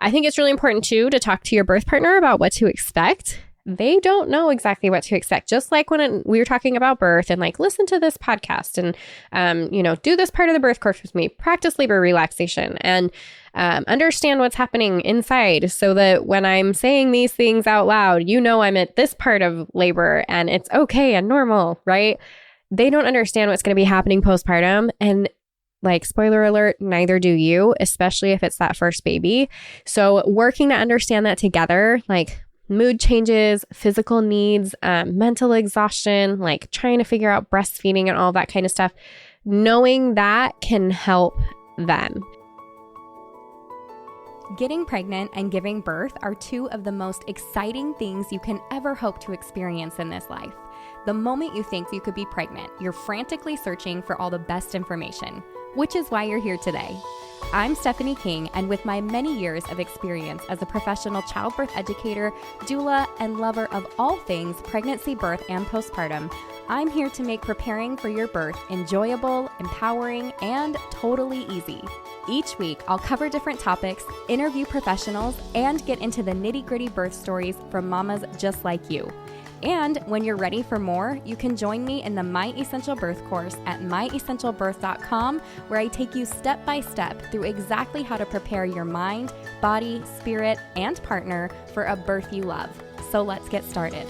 I think it's really important too to talk to your birth partner about what to expect. They don't know exactly what to expect. Just like when we were talking about birth and like, listen to this podcast and, do this part of the birth course with me, practice labor relaxation and understand what's happening inside so that when I'm saying these things out loud, I'm at this part of labor and it's okay and normal, right? They don't understand what's going to be happening postpartum. And like, spoiler alert, neither do you, especially if it's that first baby. So working to understand that together, like mood changes, physical needs, mental exhaustion, like trying to figure out breastfeeding and all that kind of stuff, knowing that can help them. Getting pregnant and giving birth are two of the most exciting things you can ever hope to experience in this life. The moment you think you could be pregnant, you're frantically searching for all the best information, which is why you're here today. I'm Stephanie King, and with my many years of experience as a professional childbirth educator, doula, and lover of all things pregnancy, birth, and postpartum, I'm here to make preparing for your birth enjoyable, empowering, and totally easy. Each week, I'll cover different topics, interview professionals, and get into the nitty-gritty birth stories from mamas just like you. And when you're ready for more, you can join me in the My Essential Birth course at myessentialbirth.com, where I take you step by step through exactly how to prepare your mind, body, spirit, and partner for a birth you love. So let's get started.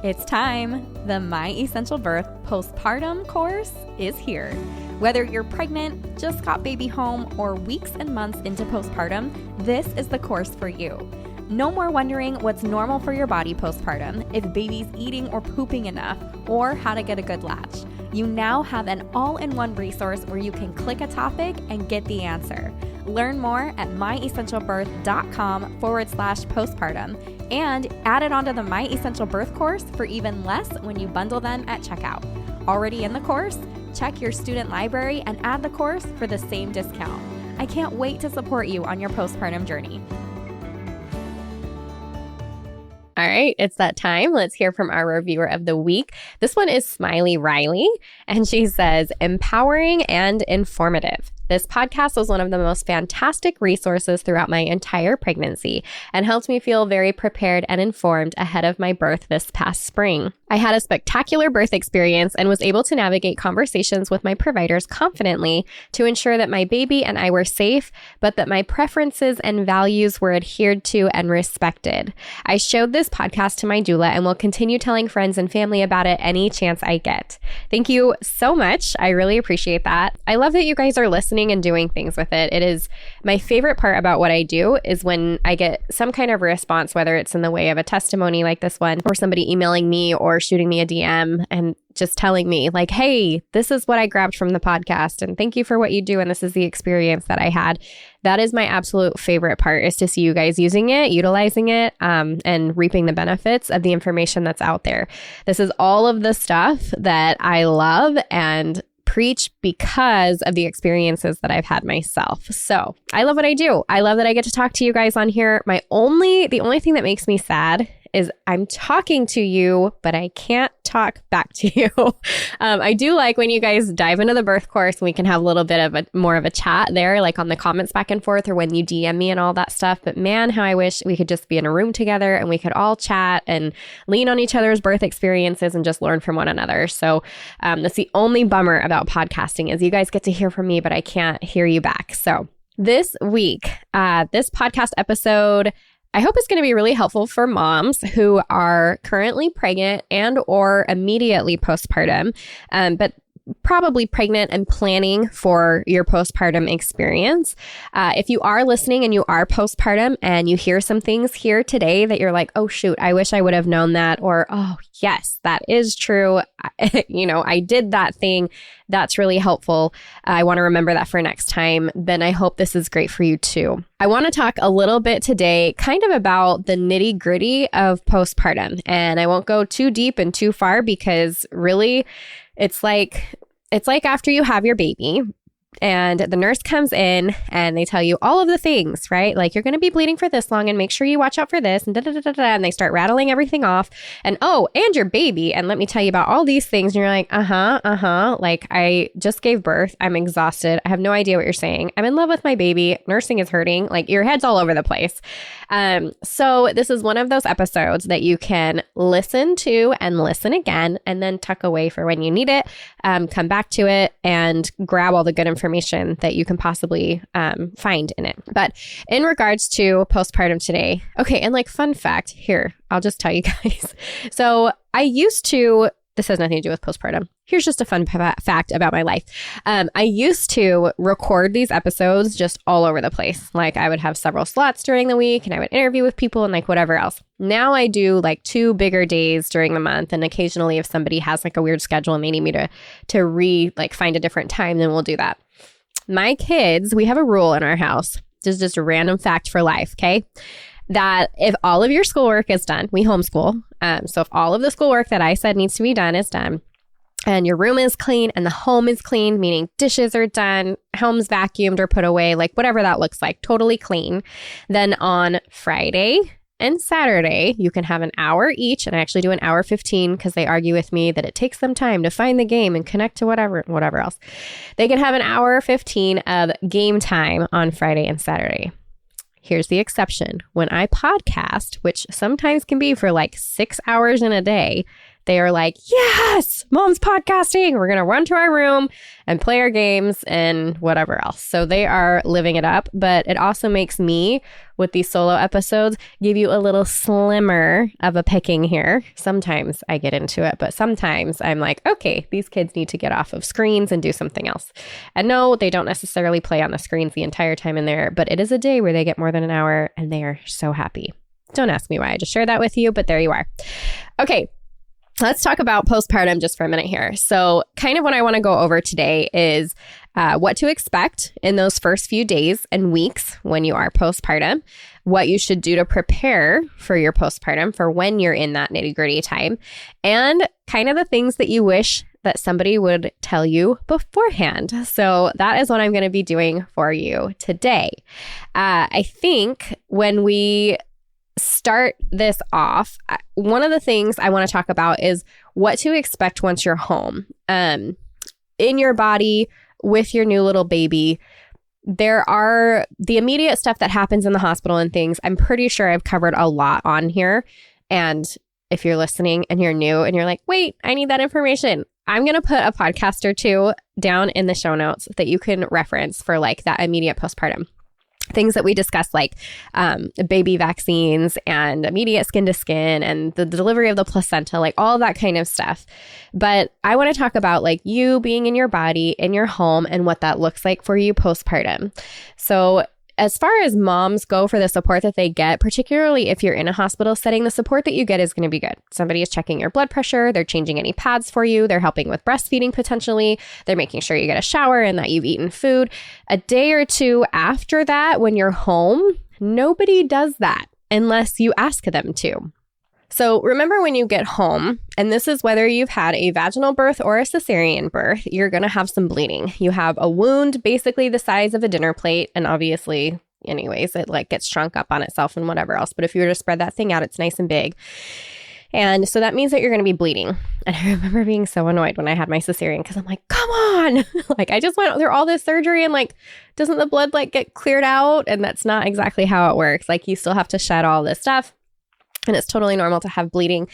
It's time. The My Essential Birth Postpartum course is here. Whether you're pregnant, just got baby home, or weeks and months into postpartum, this is the course for you. No more wondering what's normal for your body postpartum, if baby's eating or pooping enough, or how to get a good latch. You now have an all-in-one resource where you can click a topic and get the answer. Learn more at myessentialbirth.com/postpartum and add it onto the My Essential Birth course for even less when you bundle them at checkout. Already in the course? Check your student library and add the course for the same discount. I can't wait to support you on your postpartum journey. All right, it's that time. Let's hear from our reviewer of the week. This one is Smiley Riley, and she says, empowering and informative. This podcast was one of the most fantastic resources throughout my entire pregnancy and helped me feel very prepared and informed ahead of my birth this past spring. I had a spectacular birth experience and was able to navigate conversations with my providers confidently to ensure that my baby and I were safe, but that my preferences and values were adhered to and respected. I showed this podcast to my doula and will continue telling friends and family about it any chance I get. Thank you so much. I really appreciate that. I love that you guys are listening and doing things with it. It is my favorite part about what I do is when I get some kind of response, whether it's in the way of a testimony like this one, or somebody emailing me or shooting me a DM and just telling me like, hey, this is what I grabbed from the podcast and thank you for what you do. And this is the experience that I had. That is my absolute favorite part, is to see you guys using it, utilizing it, and reaping the benefits of the information that's out there. This is all of the stuff that I love and preach because of the experiences that I've had myself. So I love what I do. I love that I get to talk to you guys on here. The only thing that makes me sad is I'm talking to you, but I can't talk back to you. I do like when you guys dive into the birth course and we can have a little bit of more of a chat there, like on the comments back and forth or when you DM me and all that stuff. But man, how I wish we could just be in a room together and we could all chat and lean on each other's birth experiences and just learn from one another. So that's the only bummer about podcasting, is you guys get to hear from me, but I can't hear you back. So this week, this podcast episode, I hope it's going to be really helpful for moms who are currently pregnant and or immediately postpartum, but probably pregnant and planning for your postpartum experience. If you are listening and you are postpartum and you hear some things here today that you're like, oh shoot, I wish I would have known that, or oh yes, that is true. I did that thing. That's really helpful. I want to remember that for next time. Then I hope this is great for you too. I want to talk a little bit today kind of about the nitty gritty of postpartum, and I won't go too deep and too far because really it's like after you have your baby, And the nurse comes in and they tell you all of the things, right? Like, you're going to be bleeding for this long and make sure you watch out for this and and they start rattling everything off. And and your baby. And let me tell you about all these things. And you're like, like, I just gave birth. I'm exhausted. I have no idea what you're saying. I'm in love with my baby. Nursing is hurting. Like, your head's all over the place. So this is one of those episodes that you can listen to and listen again and then tuck away for when you need it, come back to it and grab all the good information that you can possibly find in it. But in regards to postpartum today, okay, and like, fun fact here, I'll just tell you guys. So I used to, this has nothing to do with postpartum. Here's just a fun fact about my life. I used to record these episodes just all over the place. Like, I would have several slots during the week and I would interview with people and like whatever else. Now I do like 2 bigger days during the month. And occasionally if somebody has like a weird schedule and they need me to find a different time, then we'll do that. My kids, we have a rule in our house. This is just a random fact for life, okay? That if all of your schoolwork is done, we homeschool. So if all of the schoolwork that I said needs to be done is done, and your room is clean and the home is clean, meaning dishes are done, home's vacuumed or put away, like whatever that looks like, totally clean, then on Friday and Saturday, you can have an hour each. And I actually do an hour 15 because they argue with me that it takes them time to find the game and connect to whatever else. They can have an hour 15 of game time on Friday and Saturday. Here's the exception. When I podcast, which sometimes can be for like 6 hours in a day, they are like, yes, mom's podcasting. We're going to run to our room and play our games and whatever else. So they are living it up. But it also makes me, with these solo episodes, give you a little slimmer of a picking here. Sometimes I get into it, but sometimes I'm like, okay, these kids need to get off of screens and do something else. And no, they don't necessarily play on the screens the entire time in there, but it is a day where they get more than an hour and they are so happy. Don't ask me why. I just shared that with you, but there you are. Okay. Let's talk about postpartum just for a minute here. So kind of what I want to go over today is what to expect in those first few days and weeks when you are postpartum, what you should do to prepare for your postpartum for when you're in that nitty-gritty time, and kind of the things that you wish that somebody would tell you beforehand. So that is what I'm going to be doing for you today. I think when we start this off, one of the things I want to talk about is what to expect once you're home. In your body with your new little baby, there are the immediate stuff that happens in the hospital and things. I'm pretty sure I've covered a lot on here. And if you're listening and you're new and you're like, wait, I need that information, I'm going to put a podcast or 2 down in the show notes that you can reference for like that immediate postpartum. Things that we discussed, like baby vaccines and immediate skin to skin and the delivery of the placenta, like all that kind of stuff. But I want to talk about like you being in your body, in your home, and what that looks like for you postpartum. So as far as moms go for the support that they get, particularly if you're in a hospital setting, the support that you get is going to be good. Somebody is checking your blood pressure. They're changing any pads for you. They're helping with breastfeeding potentially. They're making sure you get a shower and that you've eaten food. A day or 2 after that, when you're home, nobody does that unless you ask them to. So remember when you get home, and this is whether you've had a vaginal birth or a cesarean birth, you're going to have some bleeding. You have a wound basically the size of a dinner plate. And obviously, anyways, it like gets shrunk up on itself and whatever else. But if you were to spread that thing out, it's nice and big. And so that means that you're going to be bleeding. And I remember being so annoyed when I had my cesarean because I'm like, come on, like I just went through all this surgery and like, doesn't the blood like get cleared out? And that's not exactly how it works. Like you still have to shed all this stuff. And it's totally normal to have bleeding.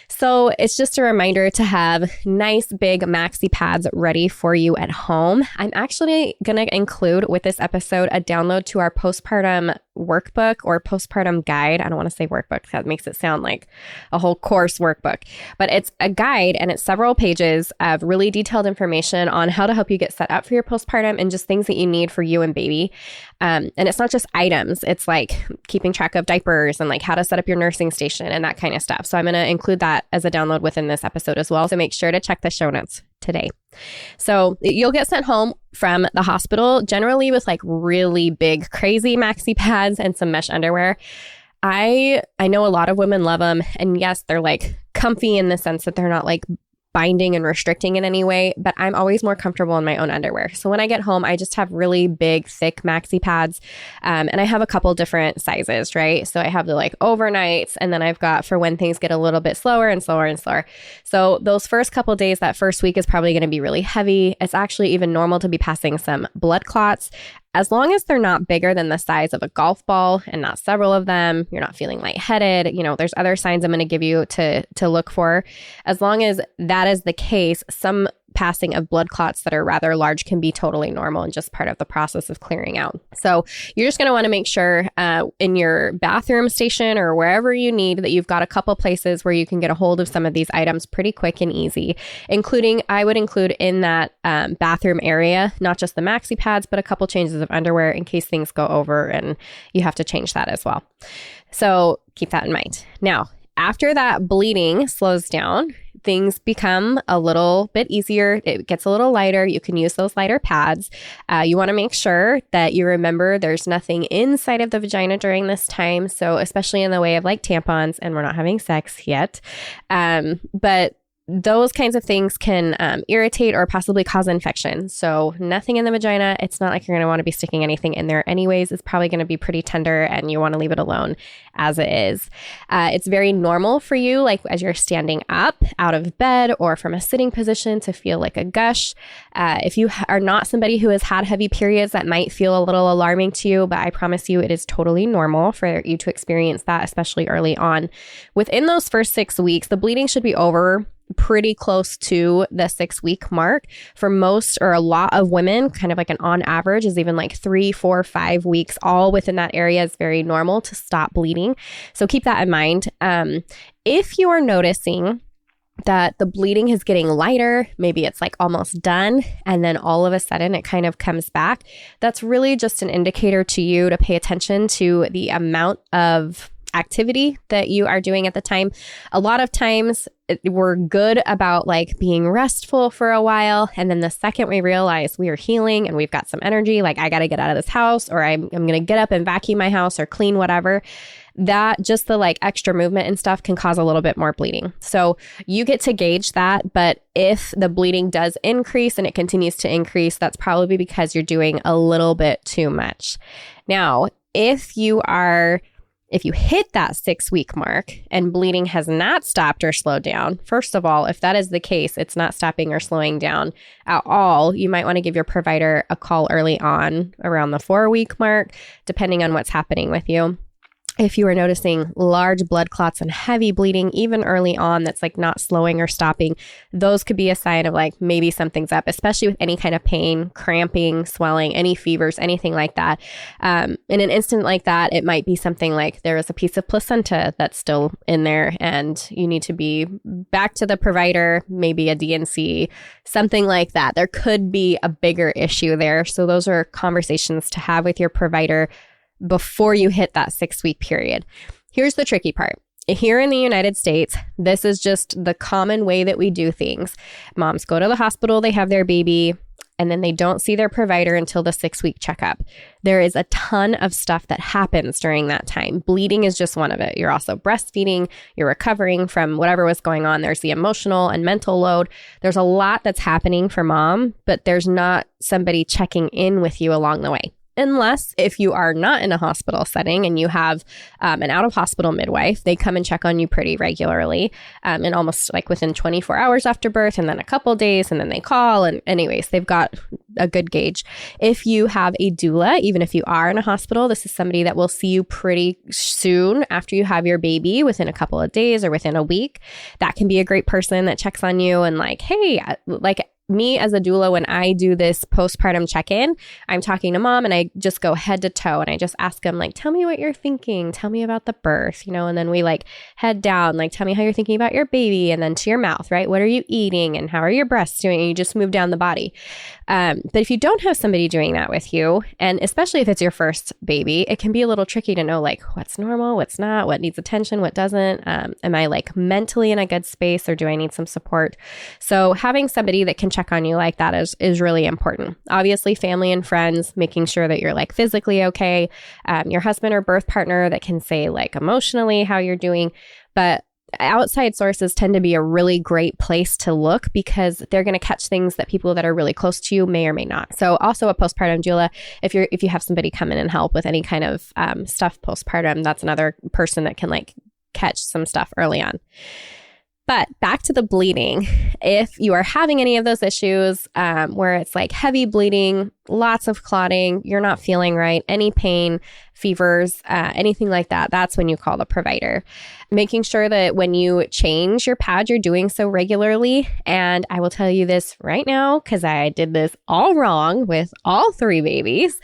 So it's just a reminder to have nice big maxi pads ready for you at home. I'm actually going to include with this episode a download to our postpartum workbook or postpartum guide. I don't want to say workbook. That makes it sound like a whole course workbook, but it's a guide and it's several pages of really detailed information on how to help you get set up for your postpartum and just things that you need for you and baby. And it's not just items. It's like keeping track of diapers and like how to set up your nursing station and that kind of stuff. So I'm going to include that as a download within this episode as well. So make sure to check the show notes today. So you'll get sent home from the hospital, generally with like really big, crazy maxi pads and some mesh underwear. I know a lot of women love them. And yes, they're like comfy in the sense that they're not like binding and restricting in any way, but I'm always more comfortable in my own underwear. So when I get home, I just have really big, thick maxi pads. And I have a couple different sizes, right? So I have the like overnights, and then I've got for when things get a little bit slower and slower and slower. So those first couple days, that first week is probably going to be really heavy. It's actually even normal to be passing some blood clots. As long as they're not bigger than the size of a golf ball and not several of them, you're not feeling lightheaded, there's other signs I'm going to give you to look for. As long as that is the case, some passing of blood clots that are rather large can be totally normal and just part of the process of clearing out. So you're just going to want to make sure in your bathroom station or wherever you need that you've got a couple places where you can get a hold of some of these items pretty quick and easy, including I would include in that bathroom area, not just the maxi pads, but a couple changes of underwear in case things go over and you have to change that as well. So keep that in mind. Now, after that bleeding slows down, things become a little bit easier. It gets a little lighter. You can use those lighter pads. You want to make sure that you remember there's nothing inside of the vagina during this time. So especially in the way of like tampons, and we're not having sex yet. But those kinds of things can irritate or possibly cause infection. So nothing in the vagina. It's not like you're going to want to be sticking anything in there anyways. It's probably going to be pretty tender and you want to leave it alone as it is. It's very normal for you, like as you're standing up out of bed or from a sitting position, to feel like a gush. If you are not somebody who has had heavy periods, that might feel a little alarming to you, but I promise you it is totally normal for you to experience that, especially early on. Within those first 6 weeks, the bleeding should be over pretty close to the 6-week mark. For most or a lot of women, kind of like an on average is even like 3, 4, 5 weeks, all within that area is very normal to stop bleeding. So keep that in mind. If you are noticing that the bleeding is getting lighter, maybe it's like almost done, and then all of a sudden it kind of comes back, that's really just an indicator to you to pay attention to the amount of activity that you are doing at the time. A lot of times we're good about like being restful for a while, and then the second we realize we are healing and we've got some energy, like I got to get out of this house, or I'm going to get up and vacuum my house or clean whatever, that just the like extra movement and stuff can cause a little bit more bleeding. So you get to gauge that. But if the bleeding does increase and it continues to increase, that's probably because you're doing a little bit too much. Now, if you hit that 6-week mark and bleeding has not stopped or slowed down, first of all, if that is the case, it's not stopping or slowing down at all, you might want to give your provider a call early on around the 4-week mark, depending on what's happening with you. If you are noticing large blood clots and heavy bleeding, even early on, that's like not slowing or stopping, those could be a sign of like maybe something's up, especially with any kind of pain, cramping, swelling, any fevers, anything like that. In an instant like that, it might be something like there is a piece of placenta that's still in there and you need to be back to the provider, maybe a DNC, something like that. There could be a bigger issue there. So those are conversations to have with your provider before you hit that 6-week period. Here's the tricky part. Here in the United States, this is just the common way that we do things. Moms go to the hospital, they have their baby, and then they don't see their provider until the 6-week checkup. There is a ton of stuff that happens during that time. Bleeding is just one of it. You're also breastfeeding, you're recovering from whatever was going on. There's the emotional and mental load. There's a lot that's happening for mom, but there's not somebody checking in with you along the way. Unless if you are not in a hospital setting and you have an out-of-hospital midwife, they come and check on you pretty regularly and almost like within 24 hours after birth, and then a couple days, and then they call. And anyways, they've got a good gauge. If you have a doula, even if you are in a hospital, this is somebody that will see you pretty soon after you have your baby, within a couple of days or within a week. That can be a great person that checks on you and like, hey, like, me as a doula, when I do this postpartum check-in, I'm talking to mom and I just go head to toe and I just ask them like, tell me what you're thinking. Tell me about the birth, and then we like head down, like, tell me how you're thinking about your baby, and then to your mouth, right? What are you eating and how are your breasts doing? And you just move down the body. But if you don't have somebody doing that with you, and especially if it's your first baby, it can be a little tricky to know like what's normal, what's not, what needs attention, what doesn't. Am I like mentally in a good space or do I need some support? So having somebody that can check on you like that is really important. Obviously, family and friends, making sure that you're like physically okay. Your husband or birth partner that can say like emotionally how you're doing. But outside sources tend to be a really great place to look because they're going to catch things that people that are really close to you may or may not. So also a postpartum doula, if you have somebody come in and help with any kind of stuff postpartum, that's another person that can like catch some stuff early on. But back to the bleeding, if you are having any of those issues where it's like heavy bleeding, lots of clotting, you're not feeling right, any pain, fevers, anything like that, that's when you call the provider. Making sure that when you change your pad, you're doing so regularly. And I will tell you this right now, because I did this all wrong with all 3 babies.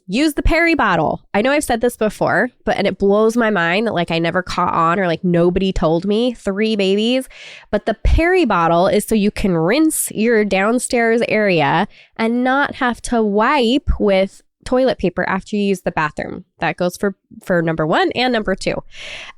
Use the peri bottle. I know I've said this before, and it blows my mind that like I never caught on or like nobody told me 3 babies. But the peri bottle is so you can rinse your downstairs area and not have to wipe with toilet paper after you use the bathroom. That goes for number 1 and number 2.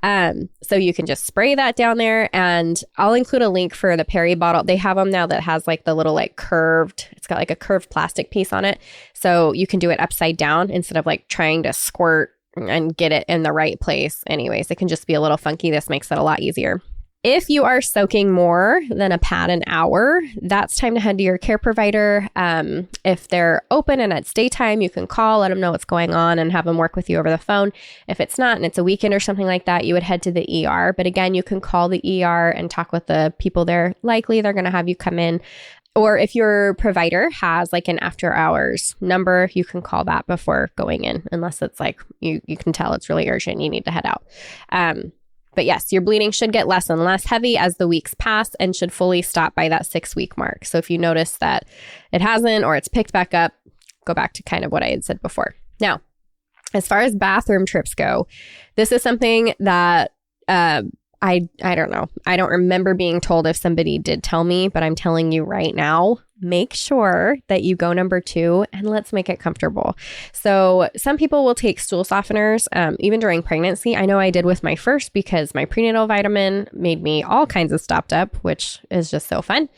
So you can just spray that down there, and I'll include a link for the peri bottle. They have them now that has like the little like curved, it's got like a curved plastic piece on it. So you can do it upside down instead of like trying to squirt and get it in the right place. Anyways, it can just be a little funky. This makes it a lot easier. If you are soaking more than a pad an hour, that's time to head to your care provider. If they're open and it's daytime, you can call, let them know what's going on and have them work with you over the phone. If it's not and it's a weekend or something like that, you would head to the ER. But again, you can call the ER and talk with the people there. Likely they're going to have you come in. Or if your provider has like an after hours number, you can call that before going in, unless it's like you can tell it's really urgent, you need to head out. But yes, your bleeding should get less and less heavy as the weeks pass and should fully stop by that 6-week mark. So if you notice that it hasn't or it's picked back up, go back to kind of what I had said before. Now, as far as bathroom trips go, this is something that I don't know. I don't remember being told if somebody did tell me, but I'm telling you right now, make sure that you go number 2 and let's make it comfortable. So some people will take stool softeners even during pregnancy. I know I did with my first because my prenatal vitamin made me all kinds of stopped up, which is just so fun.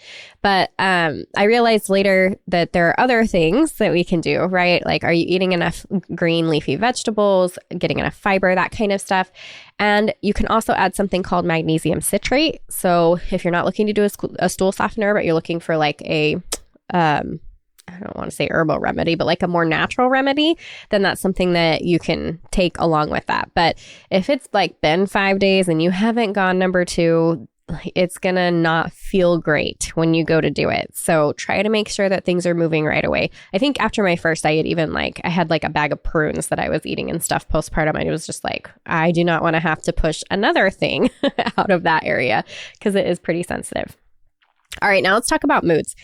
But I realized later that there are other things that we can do, right? Like, are you eating enough green leafy vegetables, getting enough fiber, that kind of stuff? And you can also add something called magnesium citrate. So if you're not looking to do a stool softener, but you're looking for like a, I don't want to say herbal remedy, but like a more natural remedy, then that's something that you can take along with that. But if it's like been 5 days and you haven't gone number 2, it's going to not feel great when you go to do it. So try to make sure that things are moving right away. I think after my first, I had like a bag of prunes that I was eating and stuff postpartum. I was just like, I do not want to have to push another thing out of that area because it is pretty sensitive. All right, now let's talk about moods.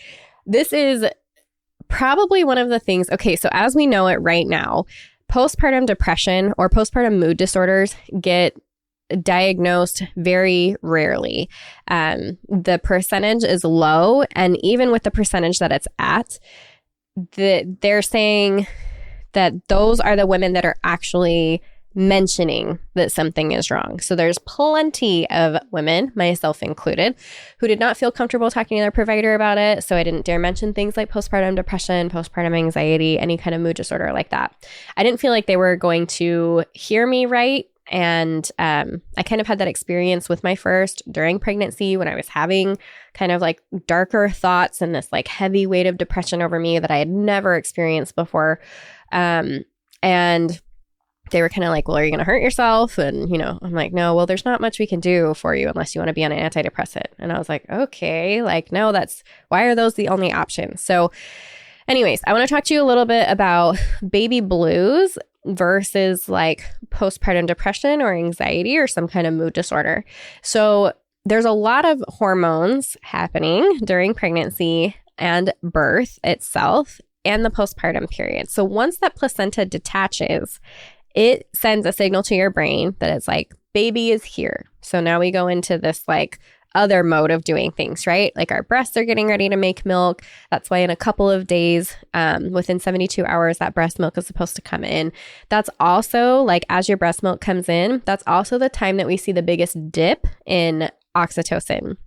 This is probably one of the things. Okay, so as we know it right now, postpartum depression or postpartum mood disorders get diagnosed very rarely. The percentage is low, and even with the percentage that it's at, they're saying that those are the women that are actually mentioning that something is wrong. So there's plenty of women, myself included, who did not feel comfortable talking to their provider about it. So I didn't dare mention things like postpartum depression, postpartum anxiety, any kind of mood disorder like that. I didn't feel like they were going to hear me right. And I kind of had that experience with my first during pregnancy when I was having kind of like darker thoughts and this like heavy weight of depression over me that I had never experienced before. And they were kind of like, well, are you going to hurt yourself? And, I'm like, no, well, there's not much we can do for you unless you want to be on an antidepressant. And I was like, okay, like, no, why are those the only options? So anyways, I want to talk to you a little bit about baby blues versus like postpartum depression or anxiety or some kind of mood disorder. So there's a lot of hormones happening during pregnancy and birth itself and the postpartum period. So once that placenta detaches, it sends a signal to your brain that it's like, baby is here. So now we go into this like other mode of doing things, right? Like our breasts are getting ready to make milk. That's why in a couple of days, within 72 hours, that breast milk is supposed to come in. That's also like as your breast milk comes in, that's also the time that we see the biggest dip in oxytocin.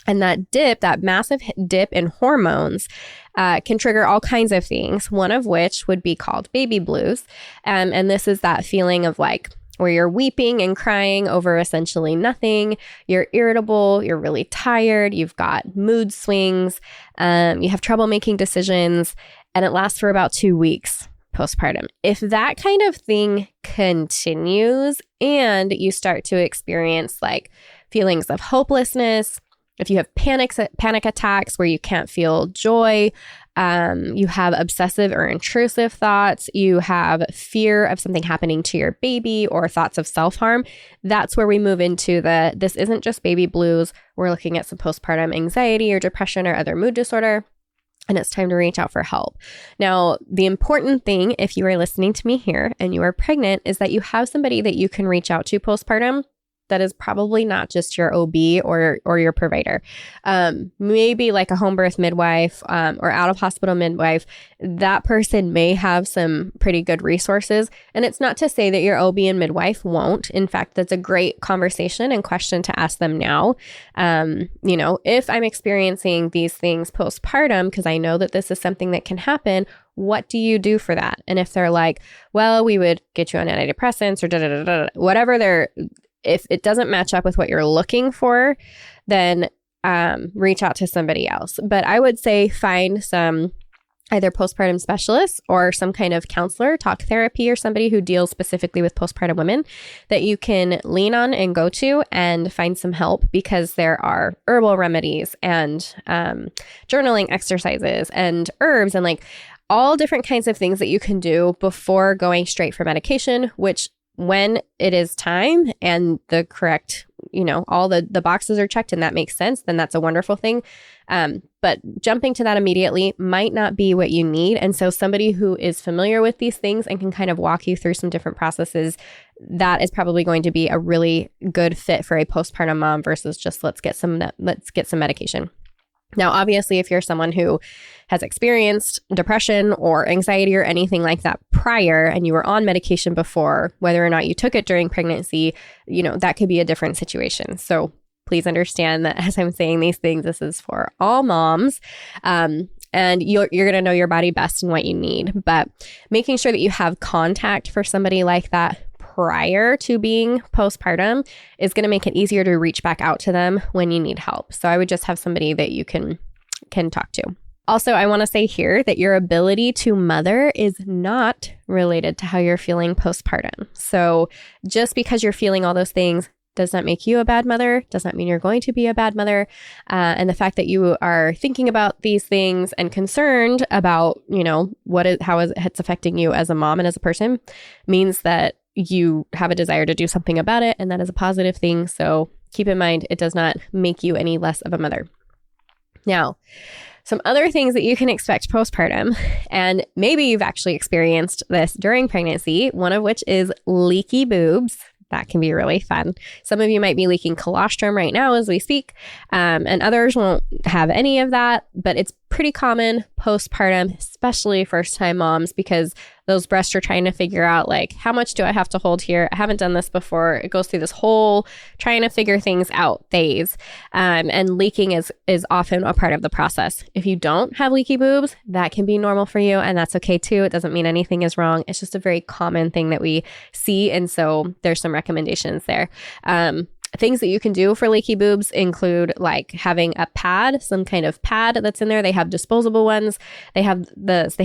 And that dip, that massive dip in hormones can trigger all kinds of things, one of which would be called baby blues. And this is that feeling of like where you're weeping and crying over essentially nothing. You're irritable, you're really tired, you've got mood swings, you have trouble making decisions, and it lasts for about 2 weeks postpartum. If that kind of thing continues and you start to experience like feelings of hopelessness, if you have panic attacks where you can't feel joy, you have obsessive or intrusive thoughts, you have fear of something happening to your baby or thoughts of self-harm, that's where we move into this isn't just baby blues. We're looking at some postpartum anxiety or depression or other mood disorder. And it's time to reach out for help. Now, the important thing, if you are listening to me here and you are pregnant, is that you have somebody that you can reach out to postpartum that is probably not just your OB or your provider. Maybe like a home birth midwife or out of hospital midwife. That person may have some pretty good resources. And it's not to say that your OB and midwife won't. In fact, that's a great conversation and question to ask them now. If I'm experiencing these things postpartum, because I know that this is something that can happen, what do you do for that? And if they're like, well, we would get you on antidepressants or whatever if it doesn't match up with what you're looking for, then reach out to somebody else. But I would say find some either postpartum specialists or some kind of counselor, talk therapy, or somebody who deals specifically with postpartum women that you can lean on and go to and find some help, because there are herbal remedies and journaling exercises and herbs and like all different kinds of things that you can do before going straight for medication, which when it is time and the correct, all the boxes are checked and that makes sense, then that's a wonderful thing. But jumping to that immediately might not be what you need. And so somebody who is familiar with these things and can kind of walk you through some different processes, that is probably going to be a really good fit for a postpartum mom versus just let's get some medication. Now, obviously, if you're someone who has experienced depression or anxiety or anything like that prior and you were on medication before, whether or not you took it during pregnancy, that could be a different situation. So please understand that as I'm saying these things, this is for all moms. And you're going to know your body best and what you need. But making sure that you have contact for somebody like that prior to being postpartum is going to make it easier to reach back out to them when you need help. So I would just have somebody that you can talk to. Also, I want to say here that your ability to mother is not related to how you're feeling postpartum. So just because you're feeling all those things does not make you a bad mother, does not mean you're going to be a bad mother. And the fact that you are thinking about these things and concerned about, how it's affecting you as a mom and as a person means that you have a desire to do something about it. And that is a positive thing. So keep in mind, it does not make you any less of a mother. Now, some other things that you can expect postpartum, and maybe you've actually experienced this during pregnancy, one of which is leaky boobs. That can be really fun. Some of you might be leaking colostrum right now as we speak, and others won't have any of that, but it's pretty common postpartum, especially first-time moms, because those breasts are trying to figure out, like, how much do I have to hold here? I haven't done this before. It goes through this whole trying to figure things out phase, and leaking is often a part of the process. If you don't have leaky boobs, that can be normal for you, and that's okay too. It doesn't mean anything is wrong. It's just a very common thing that we see, and so there's some recommendations there. Things that you can do for leaky boobs include like having a pad, some kind of pad that's in there. They have disposable ones. They have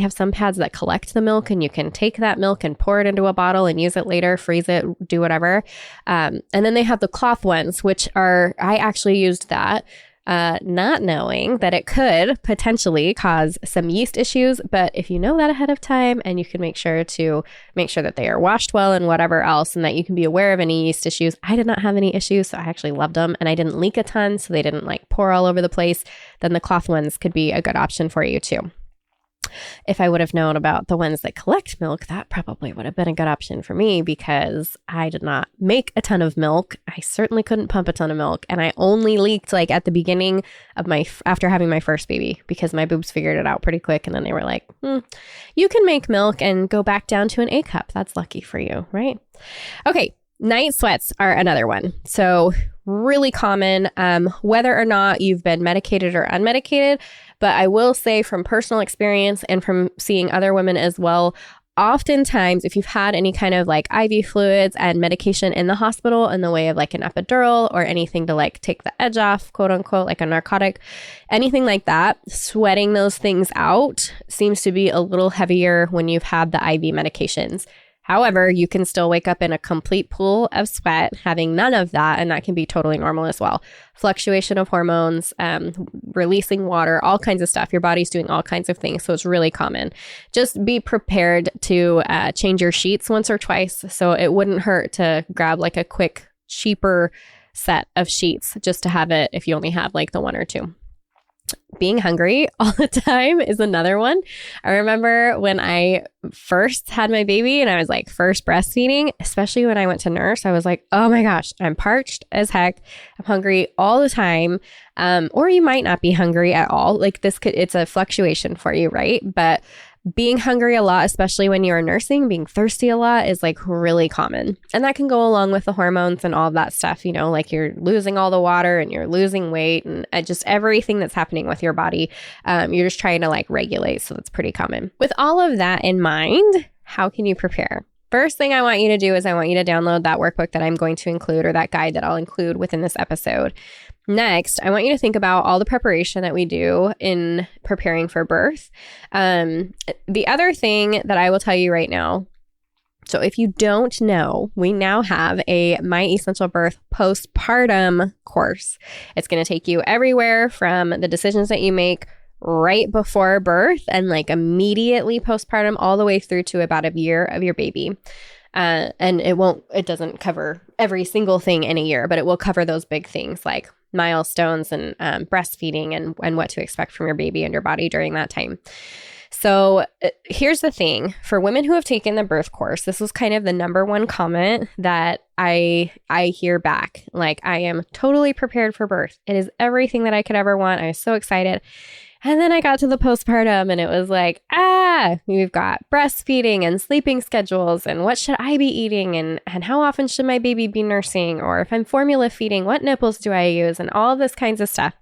some pads that collect the milk, and you can take that milk and pour it into a bottle and use it later, freeze it, do whatever. And then they have the cloth ones, which I actually used that. Not knowing that it could potentially cause some yeast issues. But if you know that ahead of time and you can make sure that they are washed well and whatever else, and that you can be aware of any yeast issues. I did not have any issues, so I actually loved them, and I didn't leak a ton, so they didn't like pour all over the place. Then the cloth ones could be a good option for you too. If I would have known about the ones that collect milk, that probably would have been a good option for me, because I did not make a ton of milk. I certainly couldn't pump a ton of milk. And I only leaked like at the beginning of after having my first baby, because my boobs figured it out pretty quick. And then they were like, you can make milk and go back down to an A cup. That's lucky for you, right? Okay. Night sweats are another one. So really common, whether or not you've been medicated or unmedicated. But I will say from personal experience and from seeing other women as well, oftentimes, if you've had any kind of like IV fluids and medication in the hospital in the way of like an epidural or anything to like take the edge off, quote unquote, like a narcotic, anything like that, sweating those things out seems to be a little heavier when you've had the IV medications. However, you can still wake up in a complete pool of sweat, having none of that, and that can be totally normal as well. Fluctuation of hormones, releasing water, all kinds of stuff. Your body's doing all kinds of things, so it's really common. Just be prepared to change your sheets once or twice, so it wouldn't hurt to grab like a quick, cheaper set of sheets just to have it if you only have like the one or two. Being hungry all the time is another one. I remember when I first had my baby and I was like first breastfeeding, especially when I went to nurse, I was like, oh my gosh, I'm parched as heck. I'm hungry all the time. Or you might not be hungry at all. Like it's a fluctuation for you, right? But being hungry a lot, especially when you're nursing, being thirsty a lot is like really common. And that can go along with the hormones and all of that stuff, you know, like you're losing all the water and you're losing weight and just everything that's happening with your body. You're just trying to like regulate. So that's pretty common. With all of that in mind, how can you prepare? First thing I want you to do is I want you to download that workbook that I'm going to include, or that guide that I'll include within this episode. Next, I want you to think about all the preparation that we do in preparing for birth. The other thing that I will tell you right now, so if you don't know, we now have a My Essential Birth postpartum course. It's going to take you everywhere from the decisions that you make right before birth and like immediately postpartum all the way through to about a year of your baby. And it doesn't cover every single thing in a year, but it will cover those big things like milestones and breastfeeding and what to expect from your baby and your body during that time. So here's the thing. For women who have taken the birth course, this was kind of the number one comment that I hear back. Like, I am totally prepared for birth. It is everything that I could ever want. I was so excited. And then I got to the postpartum and it was like, we've got breastfeeding and sleeping schedules and what should I be eating and how often should my baby be nursing, or if I'm formula feeding, what nipples do I use, and all this kinds of stuff.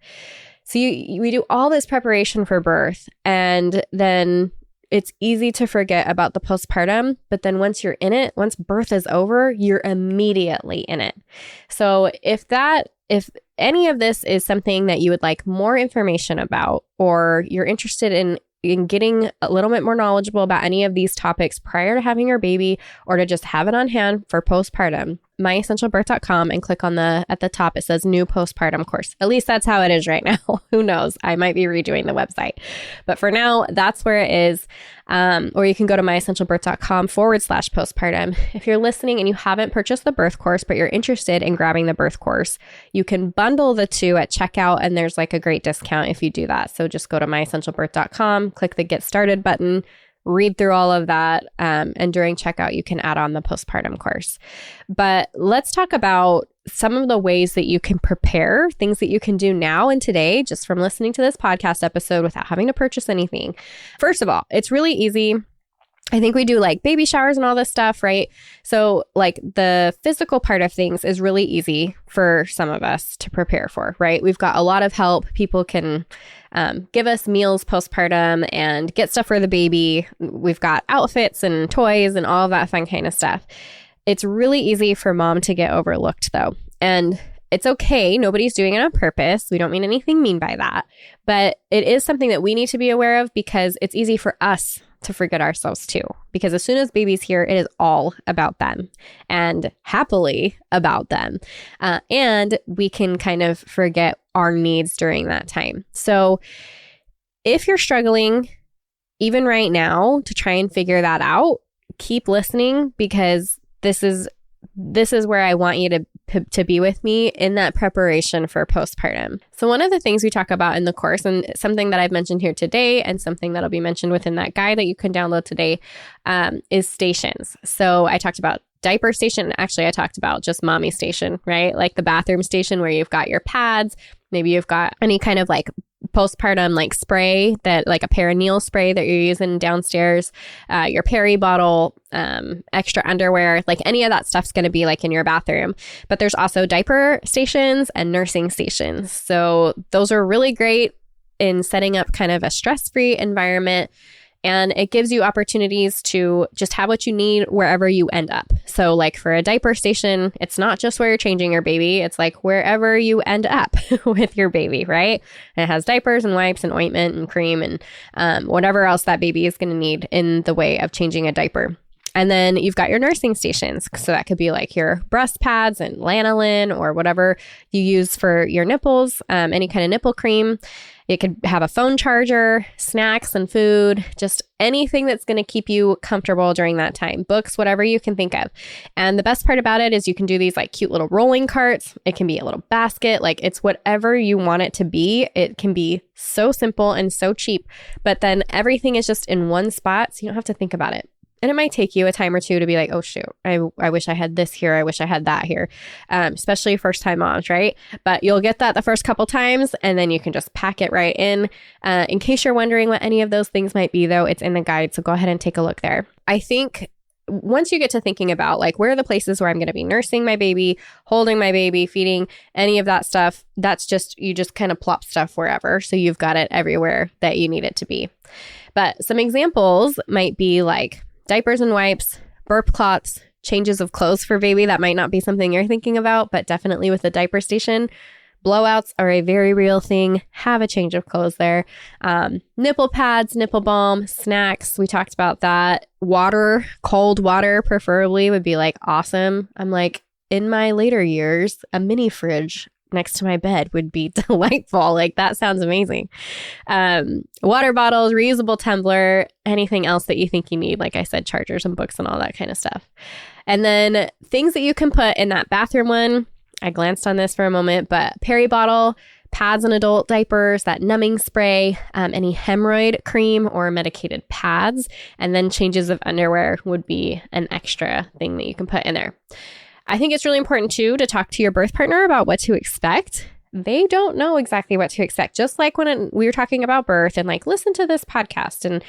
So we do all this preparation for birth, and then it's easy to forget about the postpartum, but then once you're in it, once birth is over, you're immediately in it. So if any of this is something that you would like more information about, or you're interested in getting a little bit more knowledgeable about any of these topics prior to having your baby, or to just have it on hand for postpartum, myessentialbirth.com, and click on at the top, it says new postpartum course. At least that's how it is right now. Who knows? I might be redoing the website, but for now, that's where it is. Or you can go to myessentialbirth.com/postpartum. If you're listening and you haven't purchased the birth course, but you're interested in grabbing the birth course, you can bundle the two at checkout, and there's like a great discount if you do that. So just go to myessentialbirth.com, click the get started button, read through all of that. And during checkout, you can add on the postpartum course. But let's talk about some of the ways that you can prepare, things that you can do now and today, just from listening to this podcast episode without having to purchase anything. First of all, it's really easy. I think we do like baby showers and all this stuff, right? So like the physical part of things is really easy for some of us to prepare for, right? We've got a lot of help. People can give us meals postpartum and get stuff for the baby. We've got outfits and toys and all of that fun kind of stuff. It's really easy for mom to get overlooked though. And it's okay. Nobody's doing it on purpose. We don't mean anything mean by that. But it is something that we need to be aware of, because it's easy for us to forget ourselves too. Because as soon as baby's here, it is all about them, and happily about them. And we can kind of forget our needs during that time. So if you're struggling, even right now, to try and figure that out, keep listening, because this is where I want you to be with me in that preparation for postpartum. So one of the things we talk about in the course, and something that I've mentioned here today, and something that'll be mentioned within that guide that you can download today, is stations. So I talked about diaper station. Actually, I talked about just mommy station, right? Like the bathroom station where you've got your pads. Maybe you've got any kind of like postpartum like spray, that like a perineal spray that you're using downstairs, your peri bottle, extra underwear, like any of that stuff's going to be like in your bathroom. But there's also diaper stations and nursing stations. So those are really great in setting up kind of a stress-free environment And it gives you opportunities to just have what you need wherever you end up. So like for a diaper station, it's not just where you're changing your baby. It's like wherever you end up with your baby, right? And it has diapers and wipes and ointment and cream and whatever else that baby is going to need in the way of changing a diaper. And then you've got your nursing stations. So that could be like your breast pads and lanolin or whatever you use for your nipples, any kind of nipple cream. It could have a phone charger, snacks and food, just anything that's going to keep you comfortable during that time. Books, whatever you can think of. And the best part about it is you can do these like cute little rolling carts. It can be a little basket. Like it's whatever you want it to be. It can be so simple and so cheap, but then everything is just in one spot. So you don't have to think about it. And it might take you a time or two to be like, oh, shoot, I wish I had this here. I wish I had that here, especially first time moms, right? But you'll get that the first couple times and then you can just pack it right in. In case you're wondering what any of those things might be, though, it's in the guide. So go ahead and take a look there. I think once you get to thinking about like where are the places where I'm going to be nursing my baby, holding my baby, feeding, any of that stuff, that's just, you just kind of plop stuff wherever. So you've got it everywhere that you need it to be. But some examples might be like diapers and wipes, burp cloths, changes of clothes for baby. That might not be something you're thinking about, but definitely with the diaper station, blowouts are a very real thing. Have a change of clothes there. Nipple pads, nipple balm, snacks. We talked about that. Water, cold water preferably would be like awesome. I'm like, in my later years, a mini fridge next to my bed would be delightful. Like that sounds amazing. Water bottles, reusable tumbler, anything else that you think you need. Like I said, chargers and books and all that kind of stuff. And then things that you can put in that bathroom one. I glanced on this for a moment, but peri bottle, pads and adult diapers, that numbing spray, any hemorrhoid cream or medicated pads, and then changes of underwear would be an extra thing that you can put in there. I think it's really important too to talk to your birth partner about what to expect. They don't know exactly what to expect. Just like when we were talking about birth and like, listen to this podcast and,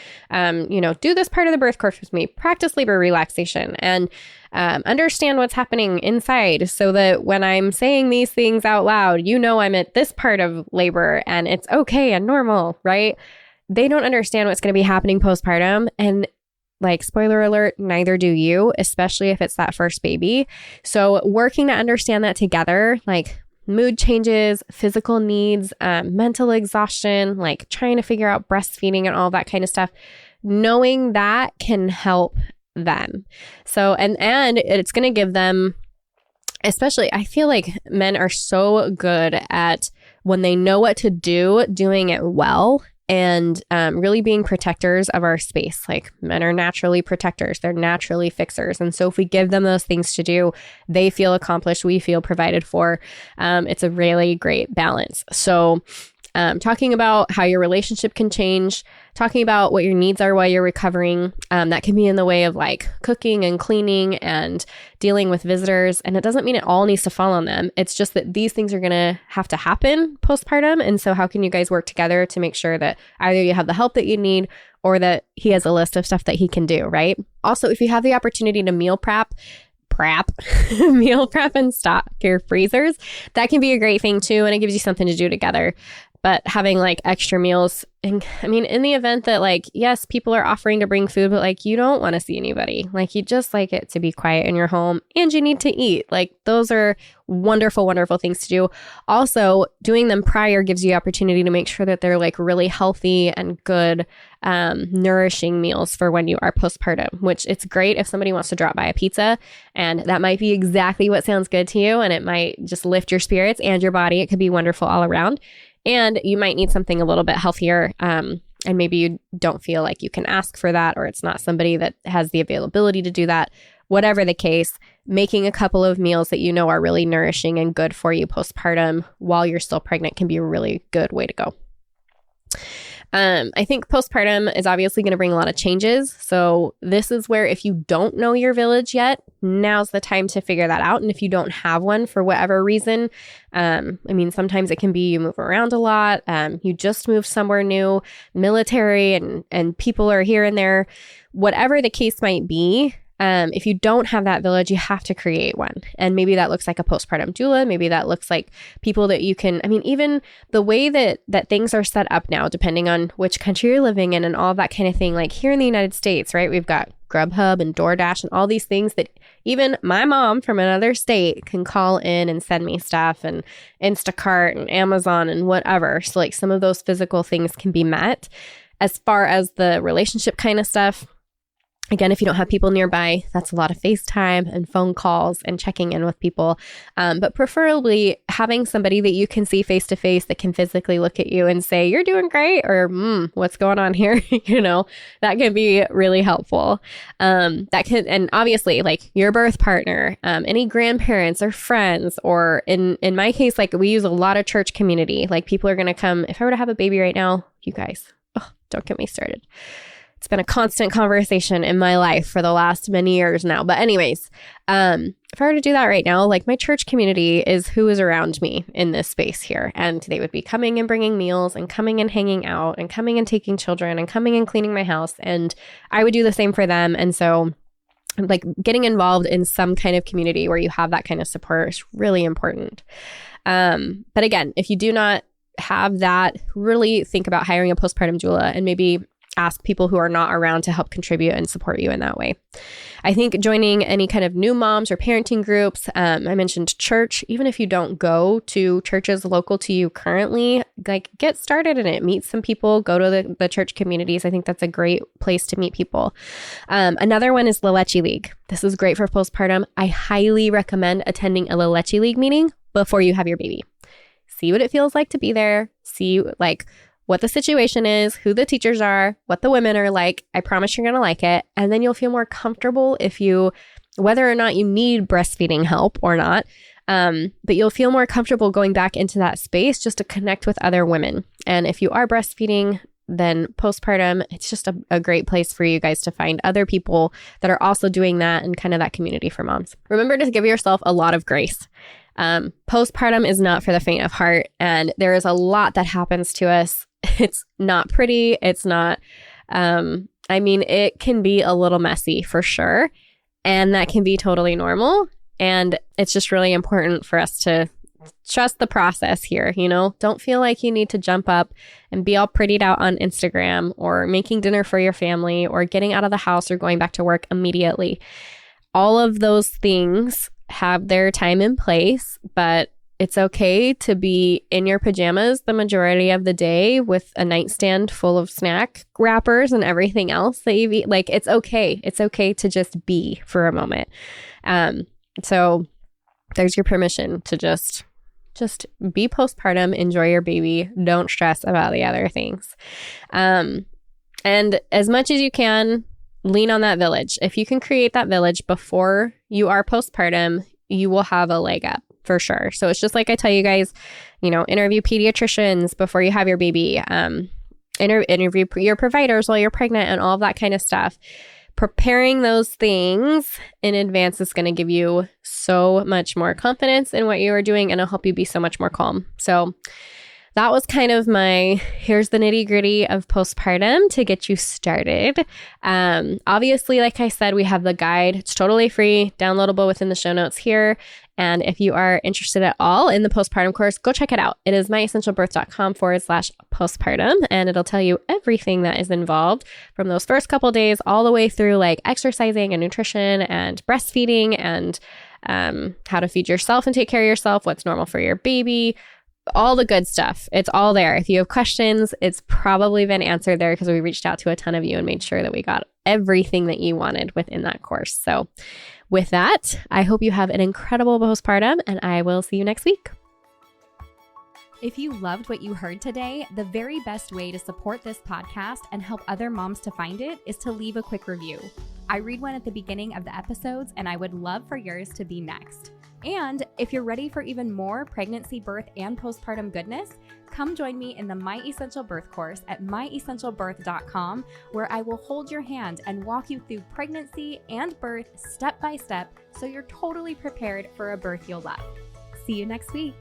do this part of the birth course with me, practice labor relaxation and understand what's happening inside so that when I'm saying these things out loud, I'm at this part of labor and it's okay and normal, right? They don't understand what's going to be happening postpartum. And like, spoiler alert, neither do you, especially if it's that first baby. So working to understand that together, like mood changes, physical needs, mental exhaustion, like trying to figure out breastfeeding and all that kind of stuff, knowing that can help them. So, and it's going to give them, especially, I feel like men are so good at when they know what to do, doing it well. And really being protectors of our space. Like men are naturally protectors. They're naturally fixers. And so if we give them those things to do, they feel accomplished. We feel provided for. It's a really great balance. So talking about how your relationship can change, talking about what your needs are while you're recovering. That can be in the way of like cooking and cleaning and dealing with visitors. And it doesn't mean it all needs to fall on them. It's just that these things are going to have to happen postpartum. And so how can you guys work together to make sure that either you have the help that you need or that he has a list of stuff that he can do, right? Also, if you have the opportunity to meal prep and stock your freezers, that can be a great thing too. And it gives you something to do together. But having like extra meals, and I mean, in the event that like, yes, people are offering to bring food, but like you don't want to see anybody, like you just like it to be quiet in your home and you need to eat. Like those are wonderful, wonderful things to do. Also, doing them prior gives you opportunity to make sure that they're like really healthy and good, nourishing meals for when you are postpartum, which it's great if somebody wants to drop by a pizza and that might be exactly what sounds good to you. And it might just lift your spirits and your body. It could be wonderful all around. And you might need something a little bit healthier. And maybe you don't feel like you can ask for that, or it's not somebody that has the availability to do that. Whatever the case, making a couple of meals that you know are really nourishing and good for you postpartum while you're still pregnant can be a really good way to go. I think postpartum is obviously going to bring a lot of changes. So this is where if you don't know your village yet, now's the time to figure that out. And if you don't have one for whatever reason, sometimes it can be you move around a lot, you just moved somewhere new, military and people are here and there, whatever the case might be. If you don't have that village, you have to create one. And maybe that looks like a postpartum doula. Maybe that looks like people that you can, even the way that things are set up now, depending on which country you're living in and all that kind of thing. Like here in the United States, right? We've got Grubhub and DoorDash and all these things that even my mom from another state can call in and send me stuff, and Instacart and Amazon and whatever. So like some of those physical things can be met. As far as the relationship kind of stuff, again, if you don't have people nearby, that's a lot of FaceTime and phone calls and checking in with people. But preferably having somebody that you can see face to face that can physically look at you and say, you're doing great, or what's going on here? That can be really helpful. And obviously like your birth partner, any grandparents or friends, or in my case, like we use a lot of church community. Like people are going to come. If I were to have a baby right now, you guys, don't get me started. It's been a constant conversation in my life for the last many years now. But anyways, if I were to do that right now, like my church community is who is around me in this space here. And they would be coming and bringing meals and coming and hanging out and coming and taking children and coming and cleaning my house. And I would do the same for them. And so like getting involved in some kind of community where you have that kind of support is really important. But again, if you do not have that, really think about hiring a postpartum doula and maybe ask people who are not around to help contribute and support you in that way. I think joining any kind of new moms or parenting groups, I mentioned church, even if you don't go to churches local to you currently, like get started in it, meet some people, go to the church communities. I think that's a great place to meet people. Another one is La Leche League. This is great for postpartum. I highly recommend attending a La Leche League meeting before you have your baby. See what it feels like to be there. See like what the situation is, who the teachers are, what the women are like. I promise you're going to like it. And then you'll feel more comfortable whether or not you need breastfeeding help or not. But you'll feel more comfortable going back into that space just to connect with other women. And if you are breastfeeding, then postpartum, it's just a great place for you guys to find other people that are also doing that and kind of that community for moms. Remember to give yourself a lot of grace. Postpartum is not for the faint of heart, and there is a lot that happens to us. It's not pretty. It's not, it can be a little messy for sure. And that can be totally normal. And it's just really important for us to trust the process here. Don't feel like you need to jump up and be all prettied out on Instagram or making dinner for your family or getting out of the house or going back to work immediately. All of those things have their time and place, but it's okay to be in your pajamas the majority of the day with a nightstand full of snack wrappers and everything else that you've eaten. Like, it's okay. It's okay to just be for a moment. So there's your permission to just be postpartum, enjoy your baby. Don't stress about the other things. And as much as you can, lean on that village. If you can create that village before you are postpartum, you will have a leg up for sure. So it's just like I tell you guys, interview pediatricians before you have your baby, interview your providers while you're pregnant and all of that kind of stuff. Preparing those things in advance is going to give you so much more confidence in what you are doing, and it'll help you be so much more calm. So that was kind of here's the nitty gritty of postpartum to get you started. Obviously, like I said, we have the guide. It's totally free, downloadable within the show notes here. And if you are interested at all in the postpartum course, go check it out. It is myessentialbirth.com/postpartum, and it'll tell you everything that is involved from those first couple days all the way through like exercising and nutrition and breastfeeding and how to feed yourself and take care of yourself, what's normal for your baby, all the good stuff. It's all there. If you have questions, it's probably been answered there because we reached out to a ton of you and made sure that we got everything that you wanted within that course. So with that, I hope you have an incredible postpartum, and I will see you next week. If you loved what you heard today, the very best way to support this podcast and help other moms to find it is to leave a quick review. I read one at the beginning of the episodes, and I would love for yours to be next. And if you're ready for even more pregnancy, birth, and postpartum goodness, come join me in the My Essential Birth course at myessentialbirth.com, where I will hold your hand and walk you through pregnancy and birth step by step so you're totally prepared for a birth you'll love. See you next week.